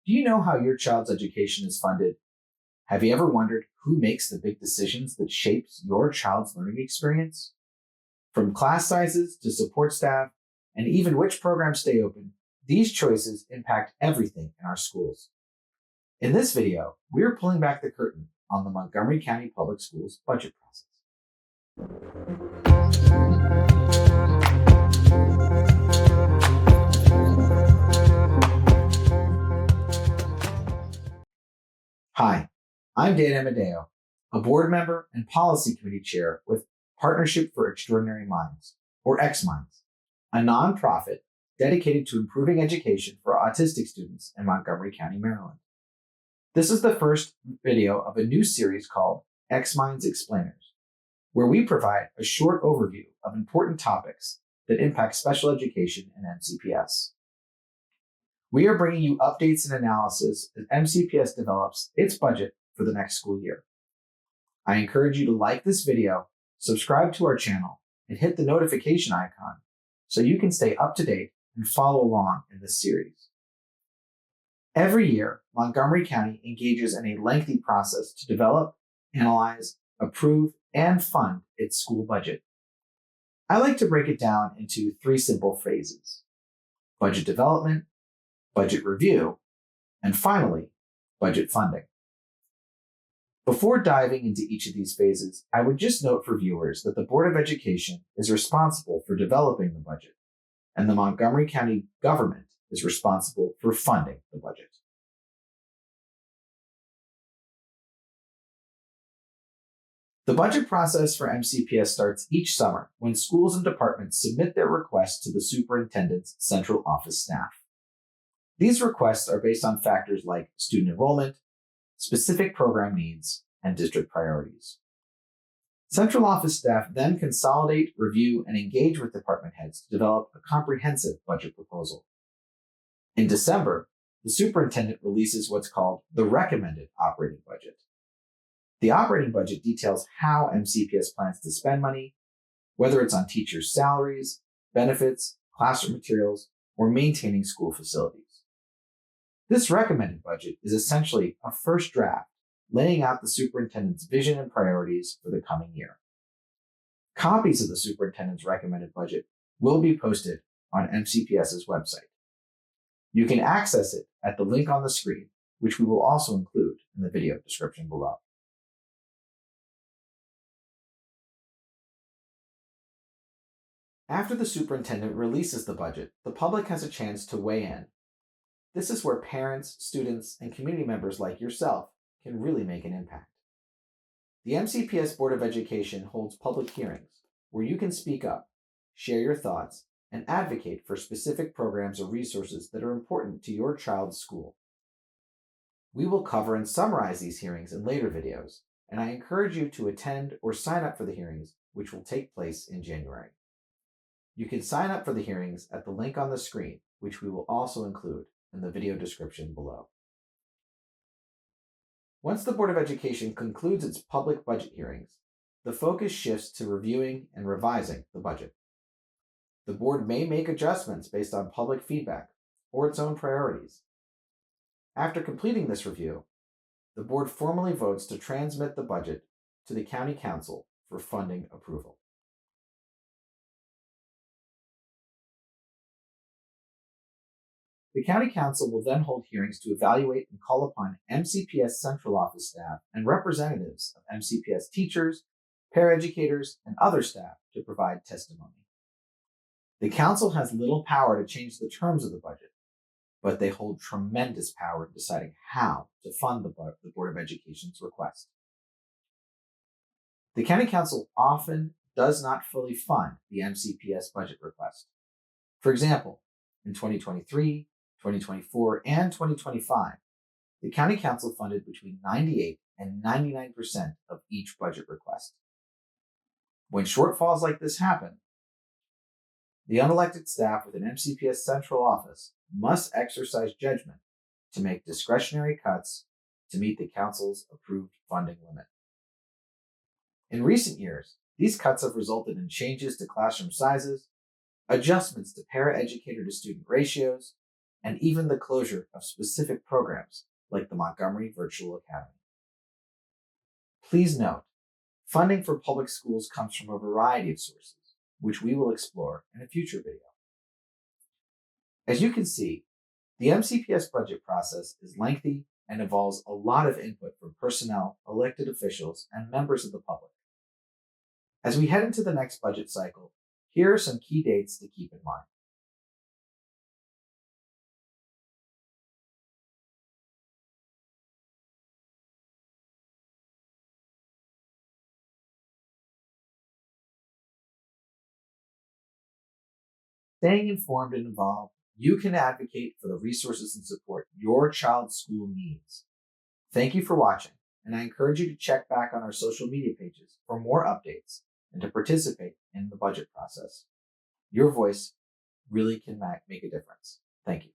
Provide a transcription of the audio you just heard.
Do you know how your child's education is funded? Have you ever wondered who makes the big decisions that shapes your child's learning experience? From class sizes to support staff, and even which programs stay open, these choices impact everything in our schools. In this video, we're pulling back the curtain on the Montgomery County Public Schools budget process. Hi, I'm Dan Amadeo, a board member and policy committee chair with Partnership for Extraordinary Minds, or xMinds, a nonprofit dedicated to improving education for autistic students in Montgomery County, Maryland. This is the first video of a new series called xMinds Explainers, where we provide a short overview of important topics that impact special education and MCPS. We are bringing you updates and analysis as MCPS develops its budget for the next school year. I encourage you to like this video, subscribe to our channel, and hit the notification icon so you can stay up to date and follow along in this series. Every year, Montgomery County engages in a lengthy process to develop, analyze, approve, and fund its school budget. I like to break it down into three simple phases: budget development, budget review, and finally, budget funding. Before diving into each of these phases, I would just note for viewers that the Board of Education is responsible for developing the budget, and the Montgomery County government is responsible for funding the budget. The budget process for MCPS starts each summer when schools and departments submit their requests to the superintendent's central office staff. These requests are based on factors like student enrollment, specific program needs, and district priorities. Central office staff then consolidate, review, and engage with department heads to develop a comprehensive budget proposal. In December, the superintendent releases what's called the recommended operating budget. The operating budget details how MCPS plans to spend money, whether it's on teachers' salaries, benefits, classroom materials, or maintaining school facilities. This recommended budget is essentially a first draft laying out the superintendent's vision and priorities for the coming year. Copies of the superintendent's recommended budget will be posted on MCPS's website. You can access it at the link on the screen, which we will also include in the video description below. After the superintendent releases the budget, the public has a chance to weigh in. This is where parents, students, and community members like yourself can really make an impact. The MCPS Board of Education holds public hearings where you can speak up, share your thoughts, and advocate for specific programs or resources that are important to your child's school. We will cover and summarize these hearings in later videos, and I encourage you to attend or sign up for the hearings, which will take place in January. You can sign up for the hearings at the link on the screen, which we will also include in the video description below. Once the Board of Education concludes its public budget hearings, the focus shifts to reviewing and revising the budget. The board may make adjustments based on public feedback or its own priorities. After completing this review, the board formally votes to transmit the budget to the County Council for funding approval. The County Council will then hold hearings to evaluate and call upon MCPS central office staff and representatives of MCPS teachers, paraeducators, and other staff to provide testimony. The Council has little power to change the terms of the budget, but they hold tremendous power in deciding how to fund the Board of Education's request. The County Council often does not fully fund the MCPS budget request. For example, in 2023, 2024, and 2025, the County Council funded between 98 and 99% of each budget request. When shortfalls like this happen, the unelected staff within MCPS central office must exercise judgment to make discretionary cuts to meet the Council's approved funding limit. In recent years, these cuts have resulted in changes to classroom sizes, adjustments to paraeducator to student ratios, and even the closure of specific programs like the Montgomery Virtual Academy. Please note, funding for public schools comes from a variety of sources, which we will explore in a future video. As you can see, the MCPS budget process is lengthy and involves a lot of input from personnel, elected officials, and members of the public. As we head into the next budget cycle, here are some key dates to keep in mind. Staying informed and involved, you can advocate for the resources and support your child's school needs. Thank you for watching, and I encourage you to check back on our social media pages for more updates and to participate in the budget process. Your voice really can make a difference. Thank you.